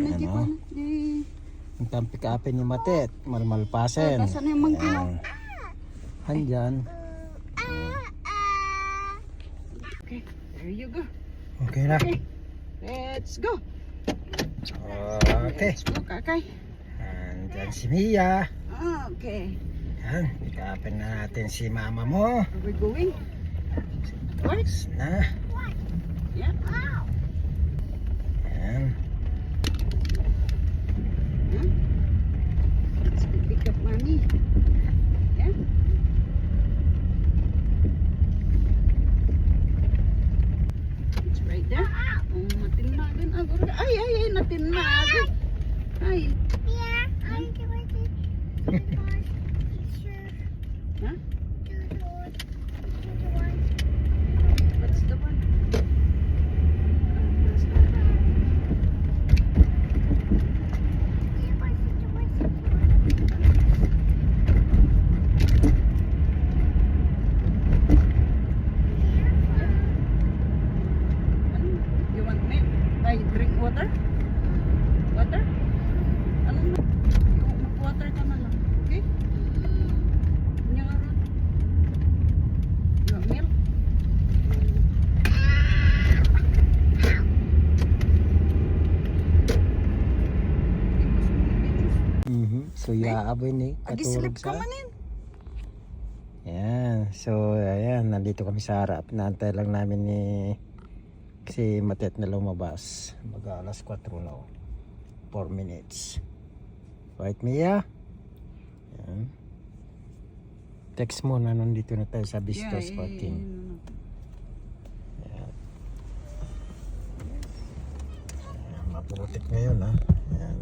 na di pa. Ang tampik-apin ni Matet, malmalpasen. Nasaan na yung mangginaw? Handyan. Okay, there you go. Okay na. Okay, let's go. Okay. Let's go, Kakay. Andyan si Mia. Okay. Yan, pick-upin na natin si mama mo. Are we going? What? Na. Yeah. Yan. Huh? Let's go pick up mommy. Yeah. It's right there. Oh, natinagan agad. Ay, natinagan. Ay. Yeah, I'm going to Huh? do the one. What's the one? You want milk? Ay, drink water? Water? Ano na? Mag-water ka na lang. Okay? You want milk? So yaabay ni Agislip katulog ka sa. manin. Yan. So ayan, nandito kami sa harap. Naantay lang namin ni si Matet na lumabas. Mag-alas 4 na. 4 minutes. Right, Mia? Yan. Text mo na nandito na tayo sa Vistos Parking. Yan. Ayan, maputik ngayon ha. Yan.